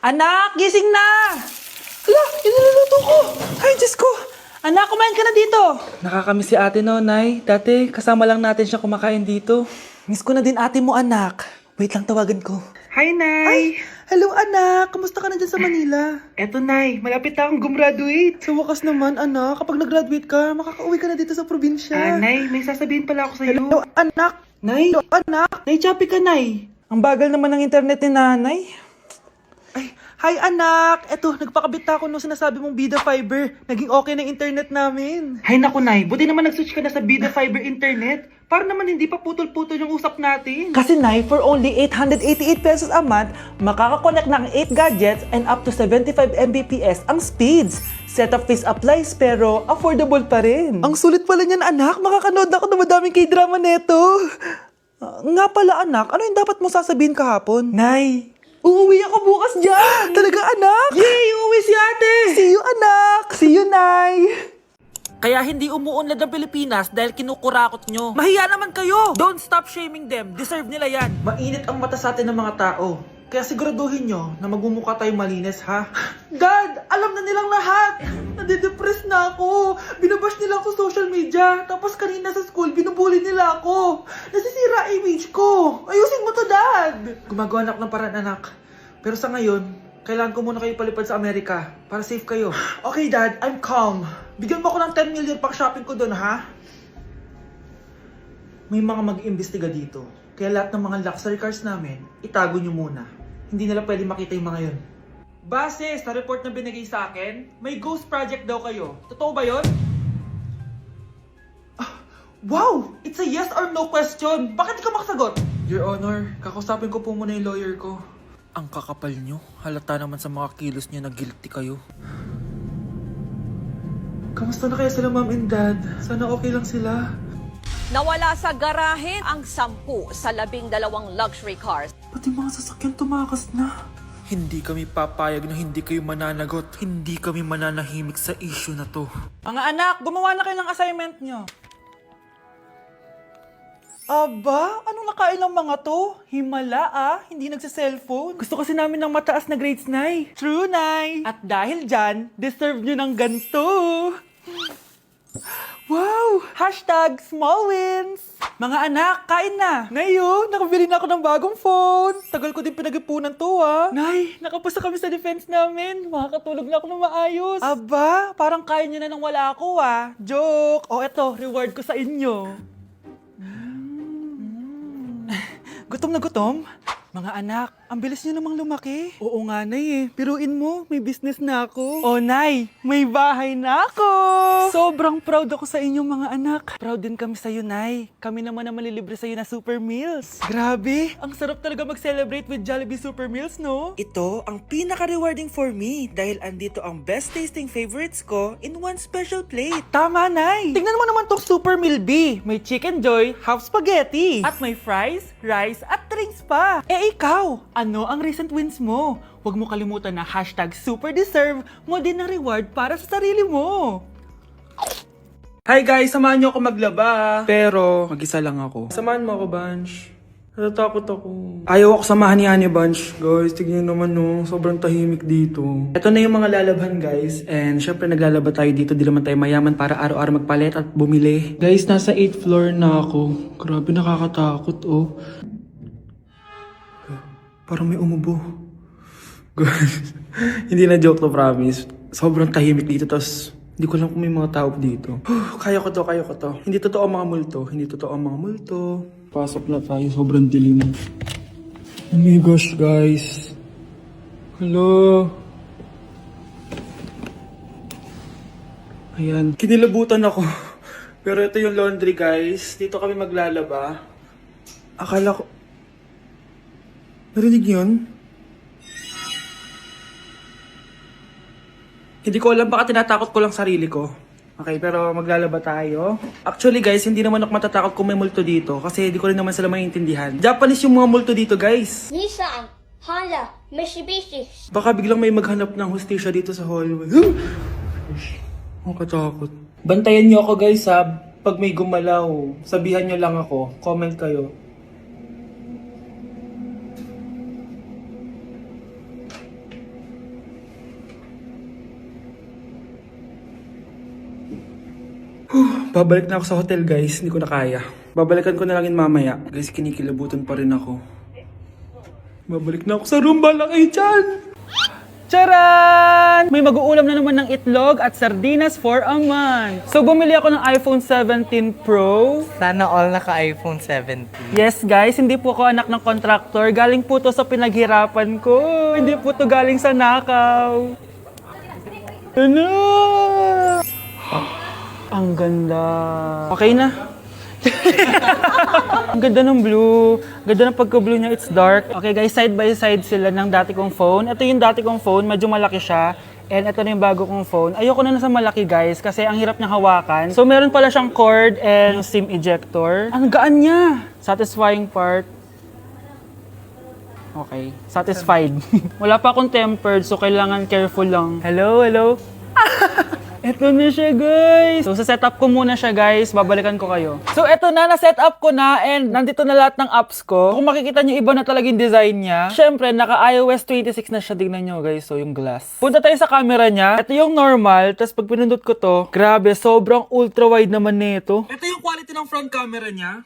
Anak, gising na! Hala, iniluluto ko! Ay, Diyos ko! Anak, kumain ka na dito! Nakakamiss si ate no, Nay. Dati, kasama lang natin siya kumakain dito. Miss ko na din ate mo, anak. Wait lang, tawagan ko. Hi, Nay! Ay, hello, anak! Kamusta ka na dyan sa Manila? Eto, Nay. Malapit na akong gumraduate. Sa wakas naman, anak. Kapag nag-graduate ka, makakauwi ka na dito sa probinsya. Nay, may sasabihin pala ako sa'yo. Hello, anak! Nay! Hello, anak! Nay, choppy ka, Nay! Ang bagal naman ng internet ni nanay. Ay, hi anak! Eto, nagpakabit na ako nung sinasabi mong Bida Fiber. Naging okay na internet namin. Hay naku, Nay. Buti naman nag-switch ka na sa Bida Fiber internet. Para naman hindi pa putol-putol yung usap natin. Kasi, Nay, for only 888 pesos a month, makakakonect ng 8 gadgets and up to 75 Mbps ang speeds. Setup fees applies pero affordable pa rin. Ang sulit pala niyan, anak. Makakanood ako ng madaming K-drama neto. Nga pala, anak. Ano yung dapat mo sasabihin kahapon? Nay, uuwi ako bukas dyan! Talaga, anak? Yay! Uuwi si ate! See you, anak! See you, Nay! Kaya hindi umuunlad ang Pilipinas dahil kinukurakot nyo. Mahiya naman kayo! Don't stop shaming them. Deserve nila yan. Mainit ang mata sa atin ng mga tao. Kaya siguraduhin nyo na magmumukha tayo malinis, ha? Dad! Alam na nilang lahat! Nadidepress na ako! Binabash nila ako sa social media. Tapos kanina sa school, binubuli nila ako. Nasisira image ko. Ayusin mo to, Dad! Gumagawa na ako ng paraan, anak. Pero sa ngayon, kailangan ko muna kayo palipad sa Amerika para safe kayo. Okay, Dad. I'm calm. Bigyan mo ako ng 10 million pang shopping ko doon, ha? May mga mag-iimbestiga dito. Kaya lahat ng mga luxury cars namin, itago nyo muna. Hindi nila pwede makita yung mga yun. Base sa report na binigay sa akin, may ghost project daw kayo. Totoo ba yun? Wow! It's a yes or no question! Bakit di ka makasagot? Your Honor, kakausapin ko po muna yung lawyer ko. Ang kakapal nyo. Halata naman sa mga kilos nyo na guilty kayo. Kamusta na kaya sila, Mom and Dad? Sana okay lang sila. Nawala sa garahe ang 10 sa 12 luxury cars. Pati mga sasakyan tumakas na. Hindi kami papayag na hindi kayo mananagot. Hindi kami mananahimik sa issue na to. Mga anak, gumawa na kayo ng assignment nyo. Aba, anong nakain ng mga to? Himala hindi nagsa-cellphone. Gusto kasi namin ng mataas na grades, Nay. True, Nay. At dahil dyan, deserve nyo ng ganito. Wow! Hashtag small wins! Mga anak, kain na! Nayo, nakabili na ako ng bagong phone! Tagal ko din pinag-ipunan to, Nay, nakapasa kami sa defense namin. Makakatulog na ako ng maayos. Aba, parang kaya nyo na nang wala ako, Joke! O eto, reward ko sa inyo. Gutom na gutom? Mga anak, ang bilis nyo namang lumaki. Oo nga, Nay Piruin mo, may business na ako. Oh, Nay, may bahay na ako! Sobrang proud ako sa inyo, mga anak. Proud din kami sa'yo, Nay. Kami naman na malilibre sa'yo na Super Meals. Grabe, ang sarap talaga mag-celebrate with Jollibee Super Meals, no? Ito ang pinaka-rewarding for me dahil andito ang best tasting favorites ko in one special plate. Tama, Nay! Tingnan mo naman tong Super Meal B. May Chicken Joy, half spaghetti. At may fries, rice, at drinks pa. Ikaw, ano ang recent wins mo? Huwag mo kalimutan na hashtag superdeserve mo din ng reward para sa sarili mo. Hi guys, samahan niyo ako maglaba. Pero, mag-isa lang ako. Samahan mo ako, Bunch. Natatakot ako. Ayaw ako samahan ni Ane, Bunch. Guys, tignan naman no, sobrang tahimik dito. Ito na yung mga lalabhan, guys. And syempre naglalaba tayo dito. Di naman tayo mayaman para araw-araw magpalit at bumili. Guys, nasa 8th floor na ako. Grabe, nakakatakot, Parang may umubo. Hindi na joke to, promise. Sobrang tahimik dito, tas hindi ko alam kung may mga tao dito. Kaya ko to. Hindi totoo ang mga multo. Pasok na tayo, sobrang dilim. Oh my gosh, guys. Hello. Ayan, kinilabutan ako. Pero ito yung laundry, guys. Dito kami maglalaba. Akala ko... Narinig yun? Hindi ko alam, baka tinatakot ko lang sarili ko. Okay, pero maglalaba tayo. Actually guys, hindi naman ako matatakot kung may multo dito kasi hindi ko rin naman sila maintindihan. Japanese yung mga multo dito, guys. Nissan, Honda, Mitsubishi. Baka biglang may maghanap ng hustisya dito sa hallway. Ang katakot. Bantayan niyo ako, guys, pag may gumalaw. Sabihan niyo lang ako. Comment kayo. Babalik na ako sa hotel, guys. Hindi ko na kaya. Babalikan ko na lang yun mamaya. Guys, kinikilabutan pa rin ako. Babalik na ako sa room. Bala kayo dyan! Charan! May mag-uulam na naman ng itlog at sardinas for a month. So, bumili ako ng iPhone 17 Pro. Sana all naka-iPhone 17. Yes, guys, hindi po ako anak ng contractor. Galing po to sa pinaghirapan ko. Hindi po to galing sa nakaw. Ano? Ang ganda. Okay na. Ang ganda ng blue. Ganda ng pagka-blue niya, it's dark. Okay guys, side by side sila ng dati kong phone. Ito yung dati kong phone, medyo malaki siya. And ito na yung bago kong phone. Ayoko na sa malaki guys, kasi ang hirap niyang hawakan. So meron pala siyang cord and SIM ejector. Ang gaan niya! Satisfying part. Okay, satisfied. Wala pa akong tempered, so kailangan careful lang. Hello, hello? Eto na siya, guys. So, sa setup ko muna siya, guys. Babalikan ko kayo. So, eto na. Na-setup ko na and nandito na lahat ng apps ko. Kung makikita nyo, iba na talaga yung design niya. Siyempre, naka-iOS 26 na siya. Tignan nyo, guys. So, yung glass. Punta tayo sa camera niya. Ito yung normal. Tapos, pag pinundot ko to, grabe, sobrang ultra-wide naman nito. Ito yung quality ng front camera niya.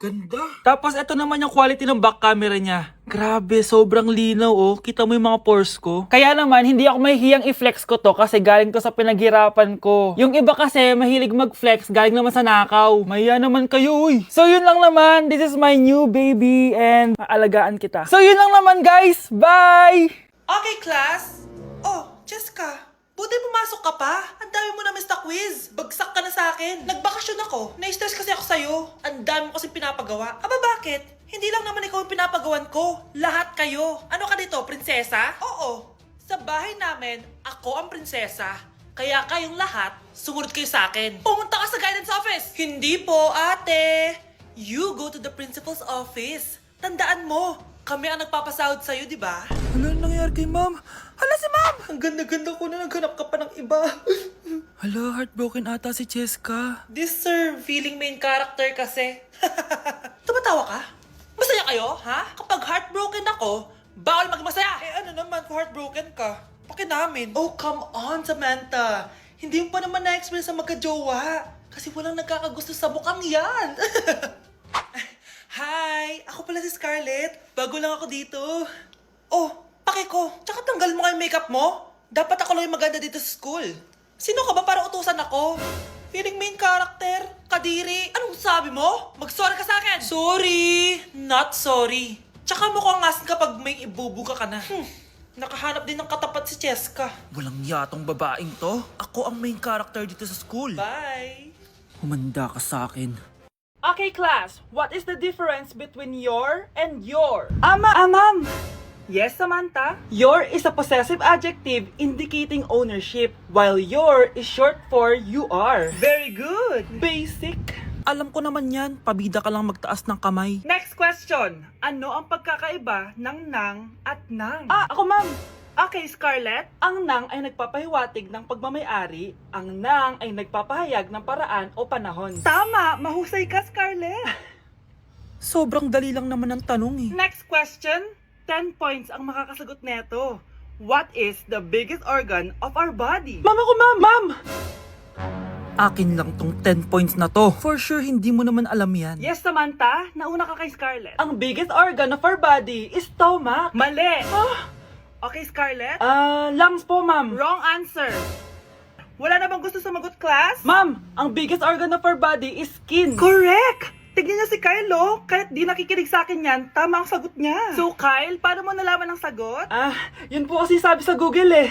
Ganda. Tapos, ito naman yung quality ng back camera niya. Grabe, sobrang linaw oh. Kita mo yung mga pores ko. Kaya naman, hindi ako mahihiyang i-flex ko to kasi galing to sa pinaghirapan ko. Yung iba kasi, mahilig mag-flex, galing naman sa nakaw. Mahiya naman kayo, uy. So yun lang naman, this is my new baby and aalagaan kita. So yun lang naman guys, bye! Okay, class. Oh, Jessica. Buti pumasok ka pa. Ang dami mo na miss na quiz. Bagsak ka na sa akin. Nagbakasyon ako. Na-stress kasi ako sa'yo. Ang dami mo kasi pinapagawa. Aba, bakit? Hindi lang naman ikaw ang pinapagawan ko. Lahat kayo. Ano ka dito, prinsesa? Oo. Sa bahay namin, ako ang prinsesa. Kaya kayong lahat, sumunod kayo sa akin. Pumunta ka sa guidance office. Hindi po, ate. You go to the principal's office. Tandaan mo, kami ang nagpapasahod sa'yo, di ba? Ano nangyari kay ma'am? Hala si ma'am! Ang ganda-ganda ko na naghanap ka pa ng iba. Hala, heartbroken ata si Cheska. This sir, feeling main character kasi. Tumatawa ka? Masaya kayo, ha? Kapag heartbroken ako, bawal maging masaya. Eh ano naman kung heartbroken ka? Pakinamin. Oh, come on, Samantha. Hindi mo pa naman na-experience sa magka-jowa. Kasi walang nagkakagusto sa mukhang yan. Hi! Ako pala si Scarlett. Bago lang ako dito. Oh, pake ko. Tsaka tanggal mo nga yung makeup mo. Dapat ako lang yung maganda dito sa school. Sino ka ba para utusan ako? Feeling main character? Kadiri? Anong sabi mo? Mag-sorry ka sa akin! Sorry! Not sorry. Tsaka mukhang asin kapag may ibubuga ka na. Nakahanap din ng katapat si Cheska. Walang yatong babaeng to. Ako ang main character dito sa school. Bye! Humanda ka sa akin. Okay, class. What is the difference between your and your? Ma'am! Yes, Samantha? Your is a possessive adjective indicating ownership, while your is short for you are. Very good. Basic. Alam ko naman yan. Pabida ka lang magtaas ng kamay. Next question. Ano ang pagkakaiba ng nang at nang? Ako ma'am. Okay, Scarlett. Ang nang ay nagpapahiwatig ng pagmamayari. Ang nang ay nagpapahayag ng paraan o panahon. Tama! Mahusay ka, Scarlett. Sobrang dali lang naman ang tanong eh. Next question. 10 points ang makakasagot neto. What is the biggest organ of our body? Ma'am ako, ma'am! Akin lang tong 10 points na to. For sure, hindi mo naman alam yan. Yes, Samantha. Nauna ka kay Scarlett. Ang biggest organ of our body is stomach. Mali. Okay, Scarlett. Lungs po, ma'am. Wrong answer. Wala na bang gusto sumagot, class? Ma'am, ang biggest organ of our body is skin. Correct! Tignan niyo si Kyle, oh. Kahit di nakikinig sa akin yan, tama ang sagot niya. So, Kyle, paano mo nalaman ang sagot? Yun po kasi sabi sa Google eh.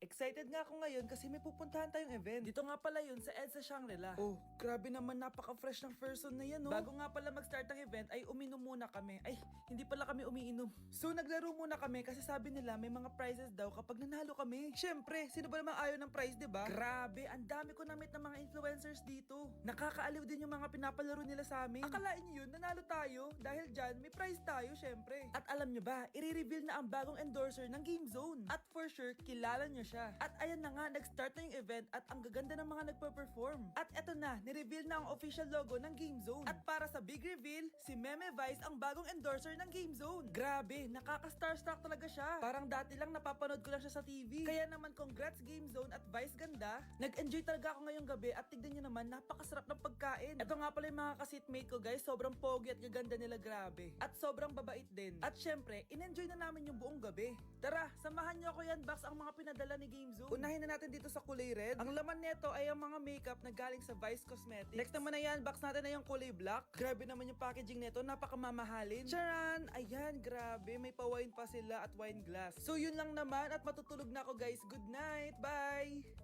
Excited nga ako ngayon kasi may pupuntahan tayong event. Dito nga pala yun sa EDSA Shangri-La. Oh, grabe naman, napaka-fresh ng person na yan, oh. Bago nga pala mag-start ang event ay uminom muna kami. Ay, hindi pala kami umiinom. So naglaro muna kami kasi sabi nila may mga prizes daw kapag nanalo kami. Syempre, sino ba namang ayaw ng prize, diba? Grabe, ang dami ko na-meet ng mga influencers dito. Nakakaaliw din yung mga pinapalaro nila sa amin. Akalain nyo yun, nanalo tayo. Dahil dyan, may prize tayo, syempre. At alam nyo ba, i-reveal na ang bagong endorser ng Game Zone. At for sure, kilala nyo siya. At ayan na nga, nag-start na yung event at ang gaganda ng mga nagpa-perform. At eto na, nireveal na ang official logo ng Game Zone. At para sa big reveal, si Meme Vice ang bagong endorser ng Game Zone. Grabe, nakaka-starstruck talaga siya. Parang dati lang napapanood ko lang siya sa TV. Kaya naman congrats Game Zone at Vice ganda. Nag-enjoy talaga ako ngayong gabi at tignan nyo naman, napakasarap ng pagkain. Ito nga pala yung mga ka-seatmate ko guys, sobrang pogi at gaganda nila, grabe. At sobrang babait din. At syempre, in-enjoy na namin yung buong gabi. Tara, samahan nyo ako yan, box ang mga pinadala ni Game Zone. Unahin na natin dito sa kulay red. Ang laman nito ay ang mga makeup na galing sa Vice Cosmetics. Next naman na yan, box natin na yung kulay black. Grabe naman yung packaging nito, napakamamahalin. Charan! Ayan, grabe, may pa-wine pa sila at wine glass. So yun lang naman at matutulog na ako guys. Good night, bye!